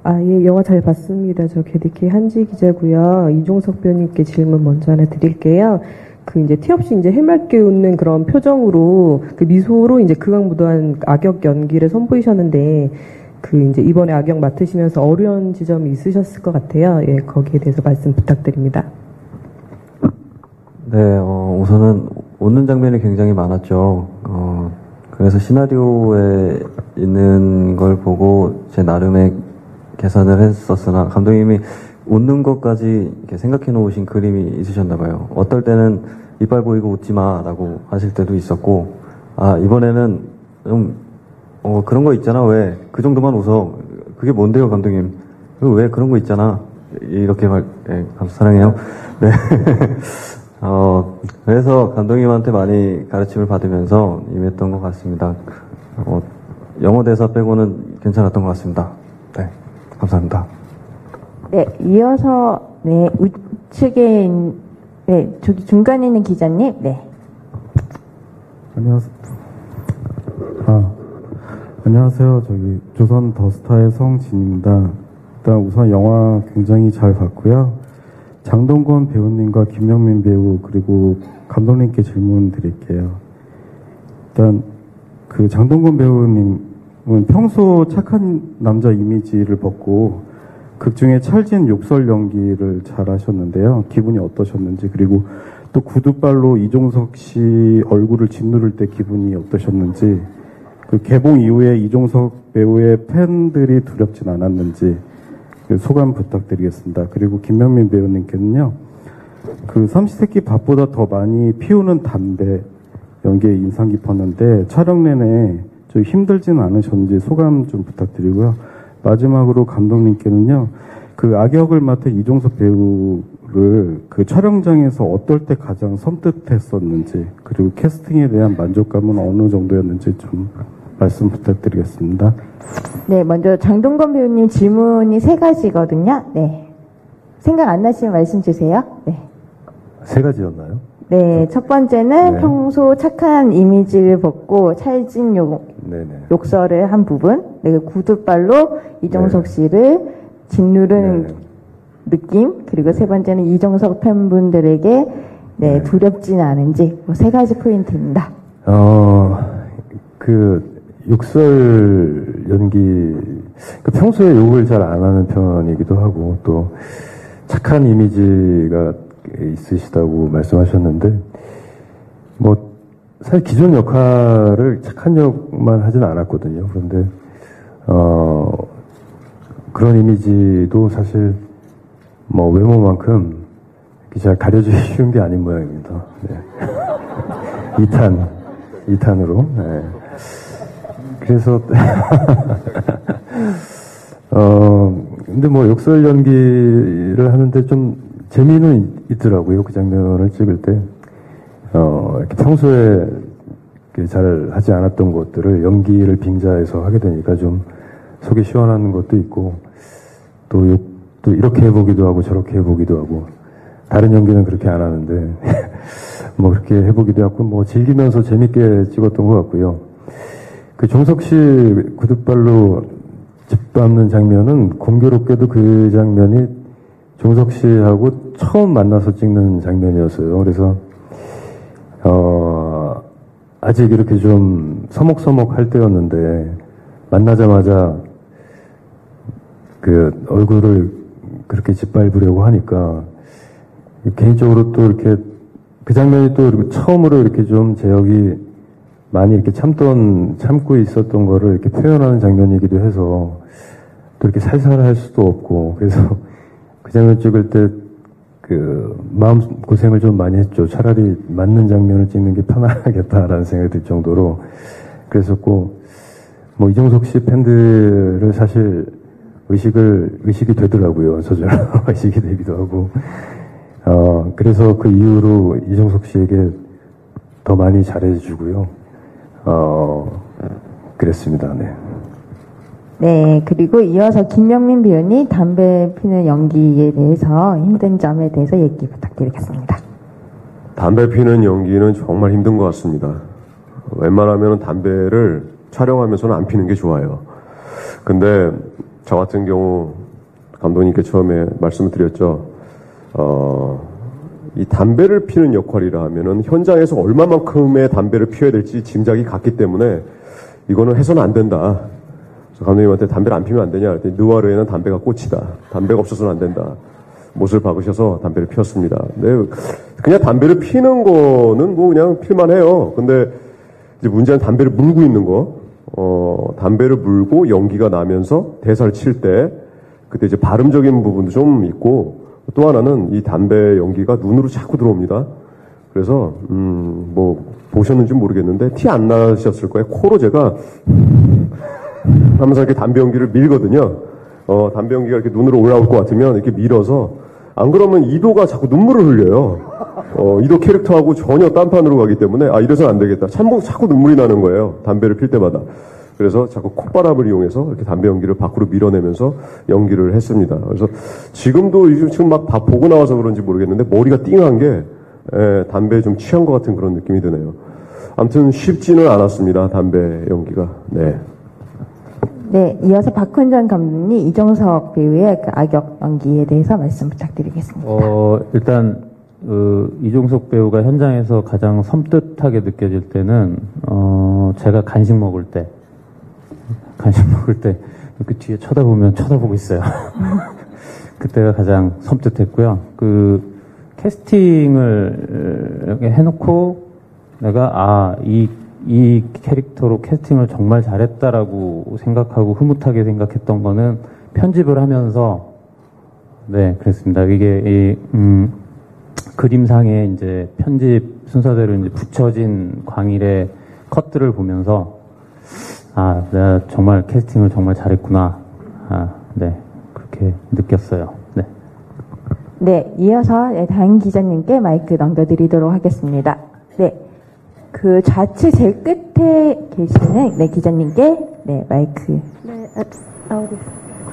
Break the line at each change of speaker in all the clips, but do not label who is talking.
예, 영화 잘 봤습니다. 저 개디케 한지 기자고요. 이종석 배우님께 질문 먼저 하나 드릴게요. 이제 티 없이 이제 해맑게 웃는 그런 표정으로, 미소로 이제 극악무도한 악역 연기를 선보이셨는데, 이제 이번에 악역 맡으시면서 어려운 지점이 있으셨을 것 같아요. 예, 거기에 대해서 말씀 부탁드립니다.
네, 우선은 웃는 장면이 굉장히 많았죠. 그래서 시나리오에 있는 걸 보고 제 나름의 계산을 했었으나 감독님이 웃는 것까지 이렇게 생각해 놓으신 그림이 있으셨나 봐요. 어떨 때는 이빨 보이고 웃지 마라고 하실 때도 있었고, 이번에는 좀 그런 거 있잖아. 왜 그 정도만 웃어? 그게 뭔데요, 감독님? 왜 그런 거 있잖아? 이렇게 사랑해요. 네. 그래서 감독님한테 많이 가르침을 받으면서 임했던 것 같습니다. 영어 대사 빼고는 괜찮았던 것 같습니다. 네, 감사합니다.
네, 이어서 우측에 저기 중간에 있는 기자님. 네.
안녕하세요. 저기 조선 더스타의 성진입니다. 일단 우선 영화 굉장히 잘 봤고요. 장동건 배우님과 김명민 배우 그리고 감독님께 질문 드릴게요. 일단 장동건 배우님은 평소 착한 남자 이미지를 벗고 극중에 찰진 욕설 연기를 잘 하셨는데요. 기분이 어떠셨는지, 그리고 또 구두발로 이종석 씨 얼굴을 짓누를 때 기분이 어떠셨는지, 개봉 이후에 이종석 배우의 팬들이 두렵진 않았는지 소감 부탁드리겠습니다. 그리고 김명민 배우님께는요, 삼시세끼 밥보다 더 많이 피우는 담배 연기에 인상 깊었는데 촬영 내내 좀 힘들진 않으셨는지 소감 좀 부탁드리고요. 마지막으로 감독님께는요, 악역을 맡은 이종석 배우를 촬영장에서 어떨 때 가장 섬뜩했었는지, 그리고 캐스팅에 대한 만족감은 어느 정도였는지 좀 말씀 부탁드리겠습니다.
네, 먼저 장동건 배우님 질문이 3가지거든요. 네. 생각 안 나시면 말씀 주세요. 네.
3가지였나요?
네, 첫 번째는 평소 착한 이미지를 벗고 찰진 욕설을 한 부분, 구두발로 이종석 씨를 짓누르는 느낌, 그리고 3번째는 이종석 팬분들에게 두렵진 않은지, 3가지 포인트입니다.
욕설 연기, 평소에 욕을 잘 안 하는 편이기도 하고, 또 착한 이미지가 있으시다고 말씀하셨는데, 사실 기존 역할을 착한 역만 하진 않았거든요. 그런데 그런 이미지도 사실 외모만큼 잘 가려주기 쉬운 게 아닌 모양입니다. 네. 2탄으로. 네. 그래서 근데 욕설 연기를 하는데 좀 재미는 있더라고요. 그 장면을 찍을 때. 이렇게 평소에 잘 하지 않았던 것들을 연기를 빙자해서 하게 되니까 좀 속이 시원한 것도 있고, 또 이렇게 해보기도 하고 저렇게 해보기도 하고, 다른 연기는 그렇게 안 하는데, 그렇게 해보기도 하고, 즐기면서 재밌게 찍었던 것 같고요. 종석 씨 구두발로 짓밟는 장면은 공교롭게도 그 장면이 종석 씨하고 처음 만나서 찍는 장면이었어요. 그래서 아직 이렇게 좀 서먹서먹할 때였는데 만나자마자 얼굴을 그렇게 짓밟으려고 하니까 개인적으로 또 이렇게 그 장면이 또 처음으로 이렇게 좀 제역이 많이 이렇게 참고 있었던 거를 이렇게 표현하는 장면이기도 해서 또 이렇게 살살 할 수도 없고, 그래서 그 장면 찍을 때 마음 고생을 좀 많이 했죠. 차라리 맞는 장면을 찍는 게 편하겠다라는 생각이 들 정도로 그랬었고, 이종석 씨 팬들을 사실 의식이 되더라고요. 저절로 의식이 되기도 하고, 그래서 그 이후로 이종석 씨에게 더 많이 잘해주고요. 그랬습니다. 네.
네, 그리고 이어서 김명민 배우님 담배 피는 연기에 대해서 힘든 점에 대해서 얘기 부탁드리겠습니다.
담배 피는 연기는 정말 힘든 것 같습니다. 웬만하면 담배를 촬영하면서는 안 피는 게 좋아요. 근데 저 같은 경우 감독님께 처음에 말씀을 드렸죠. 이 담배를 피는 역할이라 하면은 현장에서 얼마만큼의 담배를 피워야 될지 짐작이 갔기 때문에 이거는 해서는 안 된다. 그래서 감독님한테 담배를 안 피면 안 되냐 그랬더니 느와르에는 담배가 꽃이다. 담배가 없어서는 안 된다. 못을 박으셔서 담배를 피웠습니다. 네, 그냥 담배를 피는 거는 뭐 그냥 필만해요. 근데 이제 문제는 담배를 물고 있는 거. 담배를 물고 연기가 나면서 대사를 칠 때 그때 이제 발음적인 부분도 좀 있고 또 하나는 이 담배 연기가 눈으로 자꾸 들어옵니다. 그래서 뭐 보셨는지 모르겠는데 티 안 나셨을 거예요. 코로 제가 하면서 이렇게 담배 연기를 밀거든요. 담배 연기가 이렇게 눈으로 올라올 것 같으면 이렇게 밀어서 안 그러면 이도가 자꾸 눈물을 흘려요. 이도 캐릭터하고 전혀 딴판으로 가기 때문에 이래서는 안 되겠다. 자꾸 눈물이 나는 거예요. 담배를 필 때마다. 그래서 자꾸 콧바람을 이용해서 이렇게 담배 연기를 밖으로 밀어내면서 연기를 했습니다. 그래서 지금도 지금 막 보고 나와서 그런지 모르겠는데 머리가 띵한 게 담배에 좀 취한 것 같은 그런 느낌이 드네요. 아무튼 쉽지는 않았습니다. 담배 연기가. 네.
네, 이어서 박훈정 감독님, 이종석 배우의 그 악역 연기에 대해서 말씀 부탁드리겠습니다.
일단 이종석 배우가 현장에서 가장 섬뜩하게 느껴질 때는 제가 간식 먹을 때 이렇게 뒤에 쳐다보고 있어요. 그때가 가장 섬뜩했고요. 그 캐스팅을 이렇게 해놓고 내가 이 캐릭터로 캐스팅을 정말 잘했다라고 생각하고 흐뭇하게 생각했던 거는 편집을 하면서 네 그랬습니다. 이게 그림상에 이제 편집 순서대로 이제 붙여진 광일의 컷들을 보면서 내가 정말 캐스팅을 정말 잘했구나. 네 그렇게 느꼈어요. 네.
네, 이어서 다인 기자님께 마이크 넘겨드리도록 하겠습니다. 네. 그 좌측 제일 끝에 계시는 기자님께 마이크.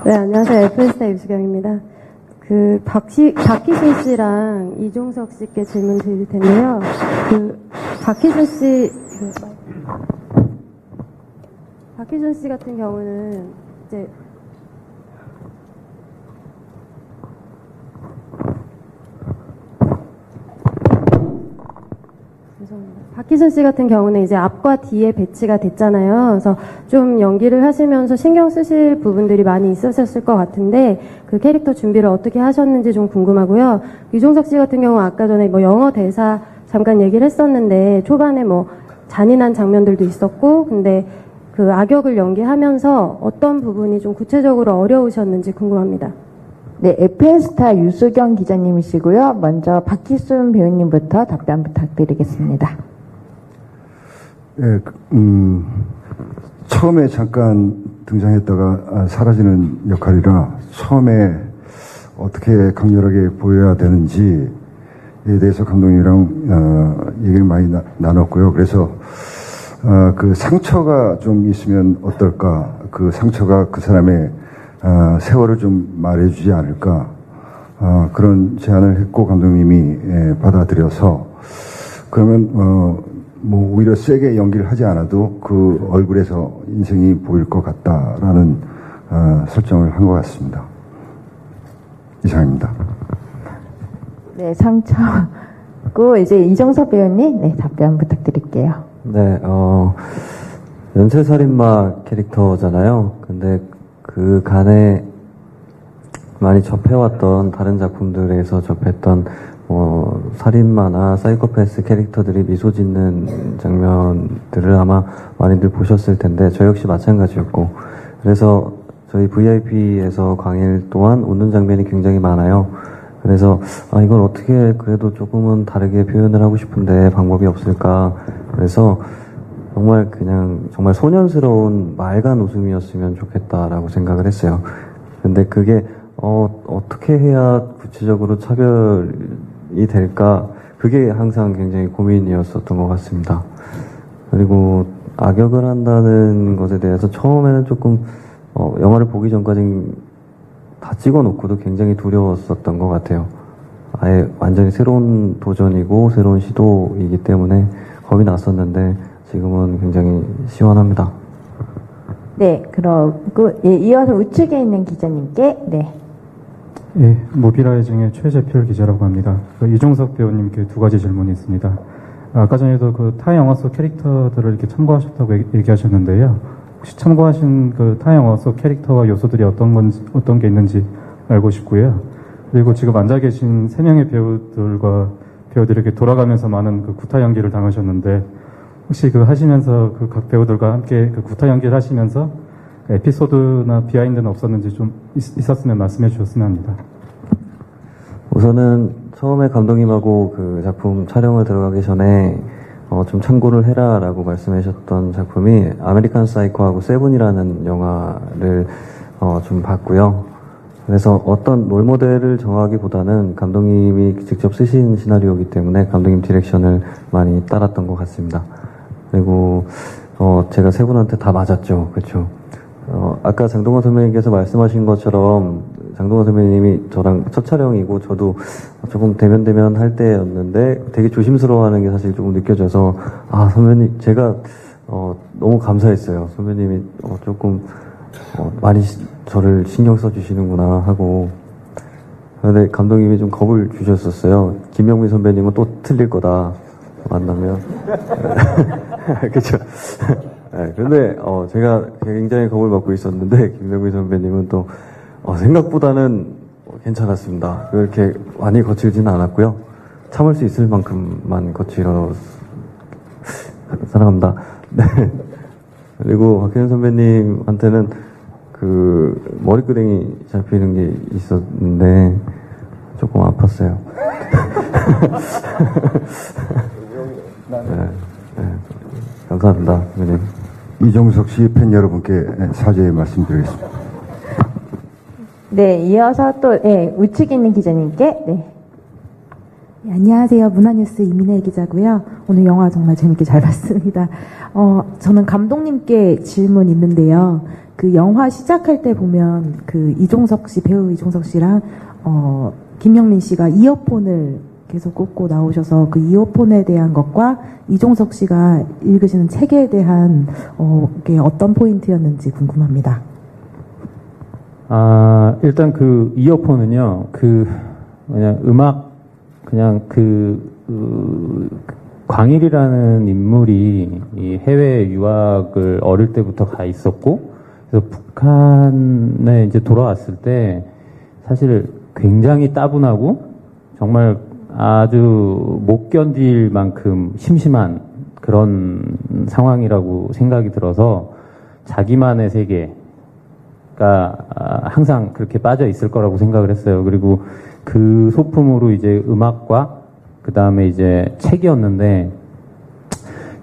네, 안녕하세요. FS타 유수경입니다. 그 박희순 씨랑 이종석 씨께 질문 드릴 텐데요. 박희순 씨 같은 경우는 이제 박희순 씨 같은 경우는 이제 앞과 뒤에 배치가 됐잖아요. 그래서 좀 연기를 하시면서 신경 쓰실 부분들이 많이 있으셨을 것 같은데 그 캐릭터 준비를 어떻게 하셨는지 좀 궁금하고요. 이종석 씨 같은 경우 아까 전에 뭐 영어 대사 잠깐 얘기를 했었는데 초반에 뭐 잔인한 장면들도 있었고 근데 그 악역을 연기하면서 어떤 부분이 좀 구체적으로 어려우셨는지 궁금합니다.
네, FS타 유수경 기자님이시고요. 먼저 박희순 배우님부터 답변 부탁드리겠습니다.
예, 처음에 잠깐 등장했다가 사라지는 역할이라 처음에 어떻게 강렬하게 보여야 되는지에 대해서 감독님이랑 얘기를 많이 나눴고요. 그래서 그 상처가 좀 있으면 어떨까? 그 상처가 그 사람의 세월을 좀 말해주지 않을까? 그런 제안을 했고 감독님이 받아들여서 그러면 뭐 오히려 세게 연기를 하지 않아도 그 얼굴에서 인생이 보일 것 같다라는 설정을 한 것 같습니다. 이상입니다.
네, 상처고 이제 이종석 배우님 답변 부탁드릴게요.
네, 연쇄살인마 캐릭터잖아요. 근데 그 간에 많이 접해왔던 다른 작품들에서 접했던 살인마나 사이코패스 캐릭터들이 미소 짓는 장면들을 아마 많이들 보셨을 텐데 저 역시 마찬가지였고 그래서 저희 VIP에서 강일 또한 웃는 장면이 굉장히 많아요. 그래서 이걸 어떻게 그래도 조금은 다르게 표현을 하고 싶은데 방법이 없을까 그래서 정말 소년스러운 맑은 웃음이었으면 좋겠다라고 생각을 했어요. 근데 그게 어떻게 해야 구체적으로 차별이 될까 그게 항상 굉장히 고민이었었던 것 같습니다. 그리고 악역을 한다는 것에 대해서 처음에는 조금 영화를 보기 전까지 다 찍어놓고도 굉장히 두려웠었던 것 같아요. 아예 완전히 새로운 도전이고 새로운 시도이기 때문에 겁이 났었는데 지금은 굉장히 시원합니다.
네, 그러고 이어서 우측에 있는 기자님께 네.
예, 모비라이징의 최재필 기자라고 합니다. 이종석 배우님께 두 가지 질문이 있습니다. 아까 전에도 그 타 영화 속 캐릭터들을 이렇게 참고하셨다고 얘기하셨는데요. 혹시 참고하신 그 타 영화 속 캐릭터와 요소들이 어떤 게 있는지 알고 싶고요. 그리고 지금 앉아 계신 3명의 배우들에게 돌아가면서 많은 그 구타 연기를 당하셨는데, 혹시 그 하시면서 그 각 배우들과 함께 그 구타 연기를 하시면서 에피소드나 비하인드는 없었는지 좀 있었으면 말씀해 주셨으면 합니다.
우선은 처음에 감독님하고 그 작품 촬영을 들어가기 전에 좀 참고를 해라라고 말씀하셨던 작품이 아메리칸 사이코하고 세븐이라는 영화를 좀 봤고요. 그래서 어떤 롤모델을 정하기보다는 감독님이 직접 쓰신 시나리오이기 때문에 감독님 디렉션을 많이 따랐던 것 같습니다. 그리고 제가 세 분한테 다 맞았죠. 그렇죠. 아까 장동건 선배님께서 말씀하신 것처럼 장동건 선배님이 저랑 첫 촬영이고 저도 조금 대면 할 때였는데 되게 조심스러워하는 게 사실 조금 느껴져서 선배님 제가 너무 감사했어요. 선배님이 조금 많이 저를 신경 써주시는구나 하고. 그런데 감독님이 좀 겁을 주셨었어요. 김명민 선배님은 또 틀릴 거다 만나면. 그렇죠. 네, 근데 제가 굉장히 겁을 먹고 있었는데 김명민 선배님은 또 생각보다는 괜찮았습니다. 그렇게 많이 거칠지는 않았고요. 참을 수 있을 만큼만 거칠어 사랑합니다. 네. 그리고 박혜연 선배님한테는 그 머리끄댕이 잡히는 게 있었는데 조금 아팠어요. 네. 감사합니다, 선배님.
이종석 씨 팬 여러분께 사죄의 말씀드리겠습니다.
네, 이어서 또 우측에 있는 기자님께 네.
네, 안녕하세요. 문화뉴스 이민혜 기자고요. 오늘 영화 정말 재밌게 잘 봤습니다. 저는 감독님께 질문 있는데요. 그 영화 시작할 때 보면 그 배우 이종석 씨랑 김영민 씨가 이어폰을 계속 꽂고 나오셔서 그 이어폰에 대한 것과 이종석 씨가 읽으시는 책에 대한 게 어떤 포인트였는지 궁금합니다.
일단 그 이어폰은요, 그냥 음악, 그냥 광일이라는 인물이 이 해외 유학을 어릴 때부터 가 있었고, 그래서 북한에 이제 돌아왔을 때 사실 굉장히 따분하고 정말 아주 못 견딜 만큼 심심한 그런 상황이라고 생각이 들어서 자기만의 세계가 항상 그렇게 빠져 있을 거라고 생각을 했어요. 그리고 그 소품으로 이제 음악과 그 다음에 이제 책이었는데,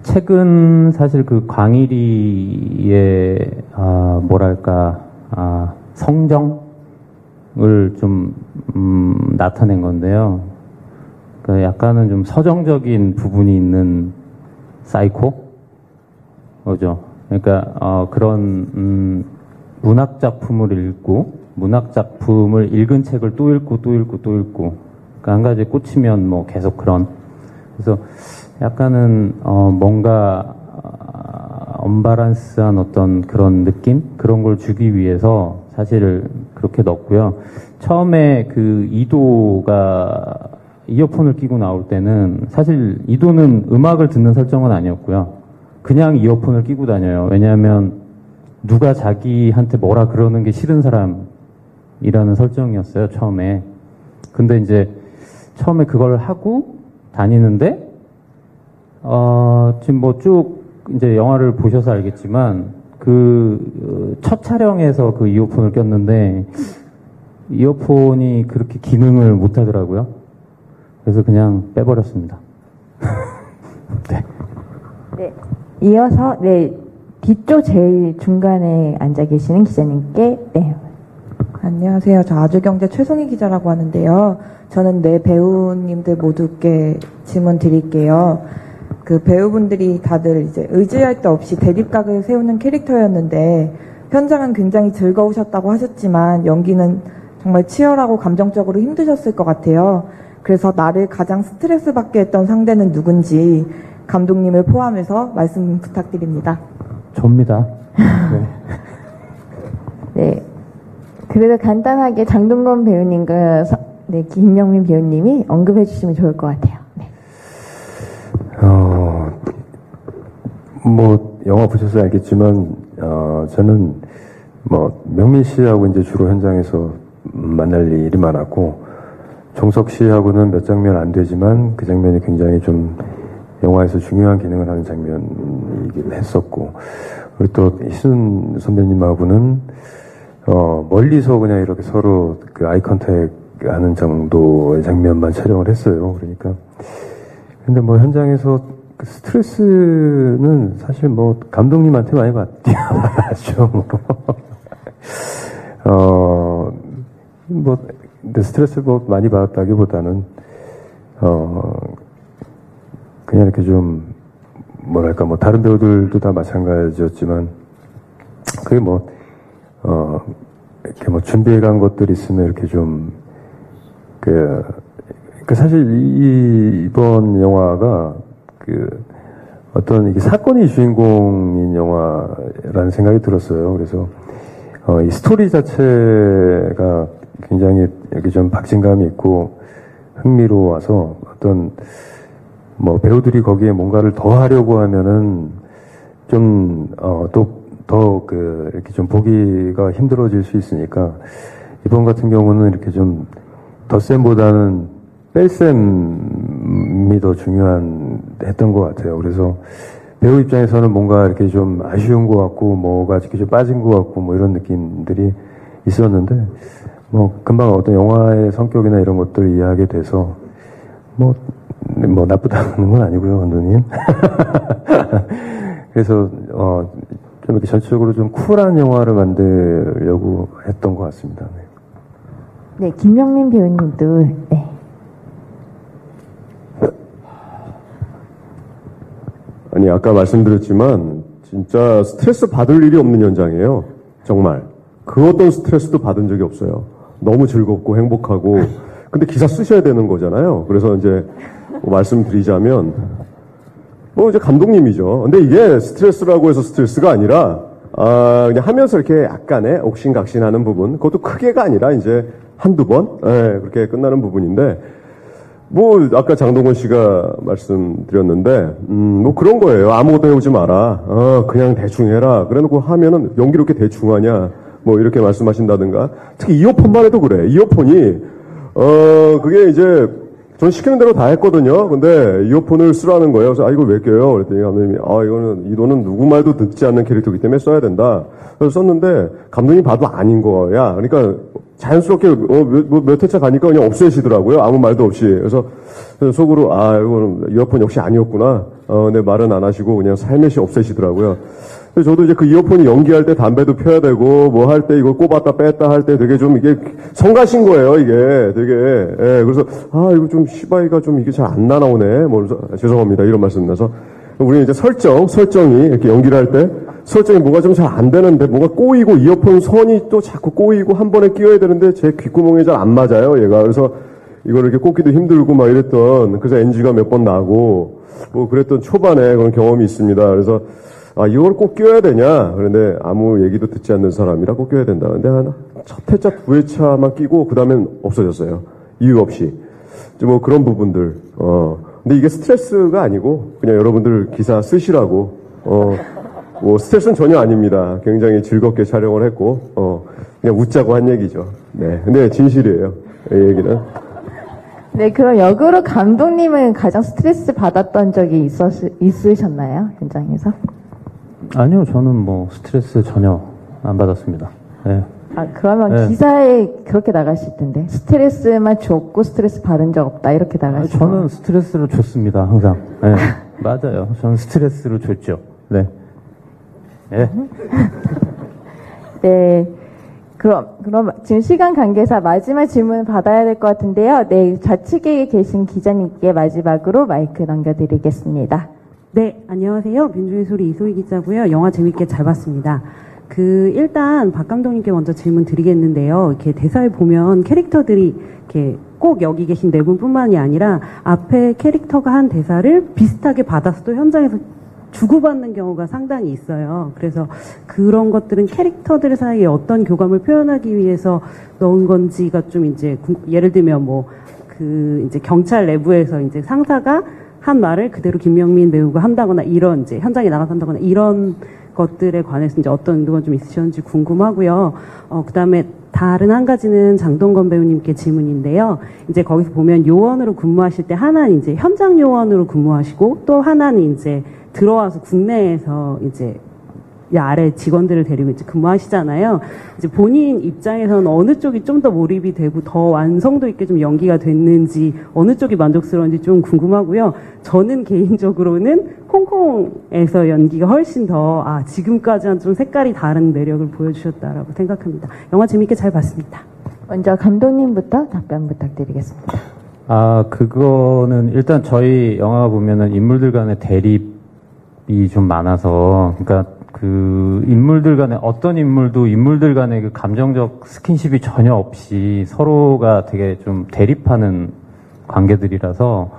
책은 사실 그 광일이의 성정을 좀 나타낸 건데요. 그러니까 약간은 좀 서정적인 부분이 있는 사이코죠. 그러니까 그런 문학 작품을 읽고 문학 작품을 읽은 책을 또 읽고 그러니까 한 가지에 꽂히면 뭐 계속 그런. 그래서 약간은 뭔가 언밸런스한 어떤 그런 느낌? 그런 걸 주기 위해서 사실 그렇게 넣었고요. 처음에 그 이도가 이어폰을 끼고 나올 때는 사실 이도는 음악을 듣는 설정은 아니었고요. 그냥 이어폰을 끼고 다녀요. 왜냐하면 누가 자기한테 뭐라 그러는 게 싫은 사람이라는 설정이었어요, 처음에. 근데 이제 처음에 그걸 하고 다니는데 지금 뭐 쭉 이제 영화를 보셔서 알겠지만 그 첫 촬영에서 그 이어폰을 꼈는데 이어폰이 그렇게 기능을 못 하더라고요. 그래서 그냥 빼버렸습니다. 네.
네. 이어서 뒤쪽 제일 중간에 앉아 계시는 기자님께 네.
안녕하세요. 저 아주경제 최송희 기자라고 하는데요. 저는 배우님들 모두께 질문 드릴게요. 그 배우분들이 다들 이제 의지할 데 없이 대립각을 세우는 캐릭터였는데 현장은 굉장히 즐거우셨다고 하셨지만 연기는 정말 치열하고 감정적으로 힘드셨을 것 같아요. 그래서 나를 가장 스트레스 받게 했던 상대는 누군지 감독님을 포함해서 말씀 부탁드립니다.
접니다. 네.
네. 그래도 간단하게 장동건 배우님과 김영민 배우님이 언급해 주시면 좋을 것 같아요. 네.
뭐 영화 보셔서 알겠지만 저는 뭐 명민 씨하고 이제 주로 현장에서 만날 일이 많았고 종석 씨하고는 몇 장면 안 되지만 그 장면이 굉장히 좀 영화에서 중요한 기능을 하는 장면이긴 했었고 그리고 또 희순 선배님하고는 멀리서 그냥 이렇게 서로 그 아이 컨택 하는 정도의 장면만 촬영을 했어요. 그러니까 근데 뭐 현장에서 그 스트레스는 사실 뭐 감독님한테 많이 받죠. 뭐 근데 스트레스를 뭐 많이 받았다기보다는 그냥 이렇게 좀 뭐랄까 뭐 다른 배우들도 다 마찬가지였지만 그게 뭐 이렇게 뭐 준비해간 것들이 있으면 이렇게 좀 사실 이번 영화가 어떤 이게 사건이 주인공인 영화라는 생각이 들었어요. 그래서 이 스토리 자체가 굉장히 이렇게 좀 박진감이 있고 흥미로워서 어떤 뭐 배우들이 거기에 뭔가를 더 하려고 하면은 좀 더 이렇게 좀 보기가 힘들어질 수 있으니까 이번 같은 경우는 이렇게 좀 덧셈보다는 뺄셈이 더 했던 것 같아요. 그래서 배우 입장에서는 뭔가 이렇게 좀 아쉬운 것 같고 뭐가 이렇게 좀 빠진 것 같고 뭐 이런 느낌들이 있었는데 뭐 금방 어떤 영화의 성격이나 이런 것들을 이해하게 돼서 뭐 나쁘다는 건 아니고요, 감독님. 그래서 좀 이렇게 전체적으로 좀 쿨한 영화를 만들려고 했던 것 같습니다.
네, 김명민 배우님도 네.
아니 아까 말씀드렸지만 진짜 스트레스 받을 일이 없는 현장이에요. 정말 그 어떤 스트레스도 받은 적이 없어요. 너무 즐겁고 행복하고 근데 기사 쓰셔야 되는 거잖아요. 그래서 이제 말씀드리자면 뭐 이제 감독님이죠. 근데 이게 스트레스라고 해서 스트레스가 아니라 그냥 하면서 이렇게 약간의 옥신각신하는 부분 그것도 크게가 아니라 이제 한두 번 그렇게 끝나는 부분인데 뭐 아까 장동건 씨가 말씀드렸는데 뭐 그런 거예요. 아무것도 해오지 마라. 그냥 대충 해라. 그래놓고 하면은 연기를 이렇게 대충 하냐 뭐 이렇게 말씀하신다든가 특히 이어폰만 해도 그래. 이어폰이 그게 이제 전 시키는 대로 다 했거든요. 근데 이어폰을 쓰라는 거예요. 그래서 이걸 왜 껴요? 그랬더니 감독님이 이거는 누구 말도 듣지 않는 캐릭터이기 때문에 써야 된다. 그래서 썼는데 감독님 봐도 아닌 거야. 그러니까 자연스럽게 몇 회차 가니까 그냥 없애시더라고요. 아무 말도 없이. 그래서 속으로 이거는 이어폰 역시 아니었구나. 내 말은 안 하시고 그냥 살며시 없애시더라고요. 그래서 저도 이제 그 이어폰이 연기할 때 담배도 펴야 되고 뭐 할 때 이걸 꼽았다 뺐다 할 때 되게 좀 이게 성가신 거예요. 이게 되게 그래서 이거 좀 시바이가 좀 이게 잘 안 나오네. 뭐 그래서 죄송합니다 이런 말씀 나서 우리는 이제 설정이 이렇게 연기를 할 때 설정이 뭐가 좀 잘 안 되는데 뭐가 꼬이고 이어폰 선이 또 자꾸 꼬이고 한 번에 끼워야 되는데 제 귓구멍에 잘 안 맞아요 얘가. 그래서 이걸 이렇게 꽂기도 힘들고 막 이랬던 그래서 NG가 몇 번 나고 뭐 그랬던 초반에 그런 경험이 있습니다. 그래서 이걸 꼭 껴야 되냐? 그런데 아무 얘기도 듣지 않는 사람이라 꼭 껴야 된다. 근데 첫 회차, 두 회차만 끼고 그 다음엔 없어졌어요. 이유 없이. 뭐 그런 부분들. 근데 이게 스트레스가 아니고 그냥 여러분들 기사 쓰시라고. 뭐 스트레스는 전혀 아닙니다. 굉장히 즐겁게 촬영을 했고 그냥 웃자고 한 얘기죠. 네. 근데 진실이에요. 이 얘기는.
네, 그럼 역으로 감독님은 가장 스트레스 받았던 적이 있으셨나요? 현장에서?
아니요, 저는 뭐 스트레스 전혀 안 받았습니다. 네.
그러면
네.
기사에 그렇게 나가실 텐데 스트레스만 줬고 스트레스 받은 적 없다 이렇게 나가시죠?
저는 스트레스를 줬습니다, 항상. 네. 맞아요. 저는 스트레스를 줬죠. 네. 네.
네. 그럼 지금 시간 관계상 마지막 질문 받아야 될 것 같은데요. 네, 좌측에 계신 기자님께 마지막으로 마이크 넘겨드리겠습니다.
네, 안녕하세요. 민주의 소리 이소희 기자고요. 영화 재밌게 잘 봤습니다. 일단 박 감독님께 먼저 질문 드리겠는데요. 이렇게 대사에 보면 캐릭터들이 이렇게 꼭 여기 계신 네 분뿐만이 아니라 앞에 캐릭터가 한 대사를 비슷하게 받아서 또 현장에서 주고받는 경우가 상당히 있어요. 그래서 그런 것들은 캐릭터들 사이에 어떤 교감을 표현하기 위해서 넣은 건지가 좀 이제 예를 들면 뭐 그 이제 경찰 내부에서 이제 상사가 한 말을 그대로 김명민 배우가 한다거나 이런 이제 현장에 나가서 한다거나 이런 것들에 관해서 이제 어떤 의도가 좀 있으셨는지 궁금하고요. 그다음에 다른 한 가지는 장동건 배우님께 질문인데요. 이제 거기서 보면 요원으로 근무하실 때 하나는 이제 현장 요원으로 근무하시고 또 하나는 이제 들어와서 국내에서 이제 이 아래 직원들을 데리고 이제 근무하시잖아요. 이제 본인 입장에서는 어느 쪽이 좀 더 몰입이 되고 더 완성도 있게 좀 연기가 됐는지 어느 쪽이 만족스러운지 좀 궁금하고요. 저는 개인적으로는 홍콩에서 연기가 훨씬 더 지금까지는 좀 색깔이 다른 매력을 보여주셨다라고 생각합니다. 영화 재밌게 잘 봤습니다.
먼저 감독님부터 답변 부탁드리겠습니다.
그거는 일단 저희 영화 보면은 인물들 간의 대립이 좀 많아서, 그러니까 그 인물들 간에 어떤 인물도 인물들 간의 그 감정적 스킨십이 전혀 없이 서로가 되게 좀 대립하는 관계들이라서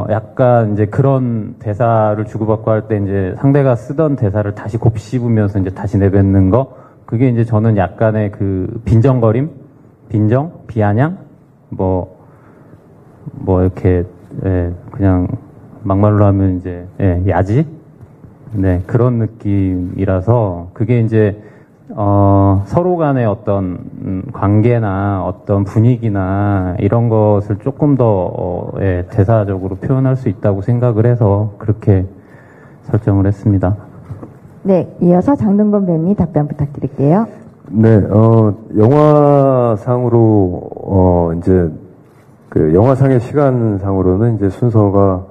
약간 이제 그런 대사를 주고받고 할 때 이제 상대가 쓰던 대사를 다시 곱씹으면서 이제 다시 내뱉는 거, 그게 이제 저는 약간의 그 빈정거림, 비아냥, 뭐 이렇게 그냥 막말로 하면 이제 야지. 네, 그런 느낌이라서, 그게 이제, 서로 간의 어떤, 관계나 어떤 분위기나 이런 것을 조금 더, 대사적으로 표현할 수 있다고 생각을 해서 그렇게 설정을 했습니다.
네, 이어서 장동건 배우님 답변 부탁드릴게요.
네, 영화상으로, 이제, 그 영화상의 시간상으로는 이제 순서가,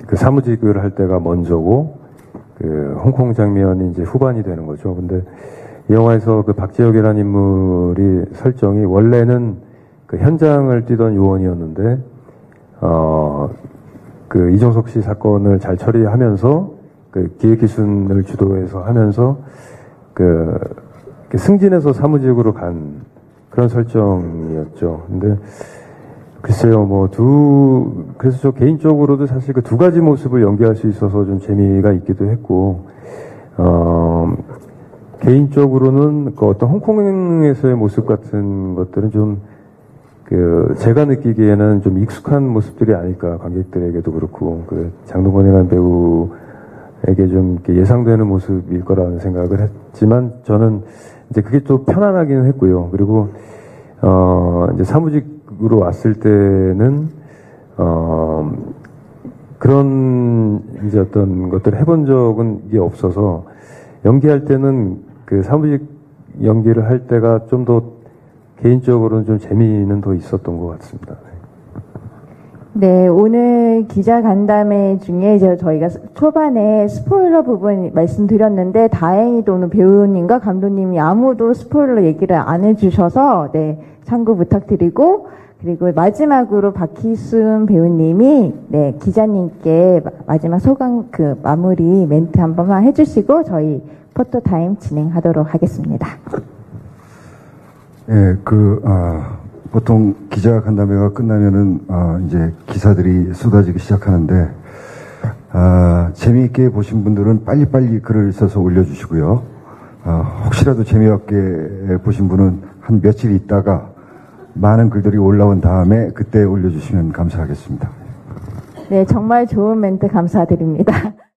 그 사무직을 할 때가 먼저고, 그 홍콩 장면이 이제 후반이 되는 거죠. 근데 이 영화에서 그 박지혁이라는 인물이 설정이 원래는 그 현장을 뛰던 요원이었는데, 그 이종석 씨 사건을 잘 처리하면서 그 기획기순을 주도해서 하면서 그 승진해서 사무직으로 간 그런 설정이었죠. 근데 글쎄요, 그래서 저 개인적으로도 사실 그 두 가지 모습을 연기할 수 있어서 좀 재미가 있기도 했고, 개인적으로는 그 어떤 홍콩에서의 모습 같은 것들은 좀, 제가 느끼기에는 좀 익숙한 모습들이 아닐까, 관객들에게도 그렇고, 장동건이라는 배우에게 좀 이렇게 예상되는 모습일 거라는 생각을 했지만, 저는 이제 그게 또 편안하기는 했고요. 그리고, 이제 사무직으로 왔을 때는, 그런 이제 어떤 것들을 해본 적은 이게 없어서, 연기할 때는 그 사무직 연기를 할 때가 좀 더 개인적으로는 좀 재미는 더 있었던 것 같습니다.
네, 오늘 기자 간담회 중에 저희가 초반에 스포일러 부분 말씀드렸는데 다행히도 오늘 배우님과 감독님이 아무도 스포일러 얘기를 안 해주셔서 참고 부탁드리고, 그리고 마지막으로 박희순 배우님이 기자님께 마지막 소감 마무리 멘트 한 번만 해주시고 저희 포토타임 진행하도록 하겠습니다.
예, 보통 기자 간담회가 끝나면은, 이제 기사들이 쏟아지기 시작하는데, 재미있게 보신 분들은 빨리빨리 글을 써서 올려주시고요. 혹시라도 재미없게 보신 분은 한 며칠 있다가 많은 글들이 올라온 다음에 그때 올려주시면 감사하겠습니다.
네, 정말 좋은 멘트 감사드립니다.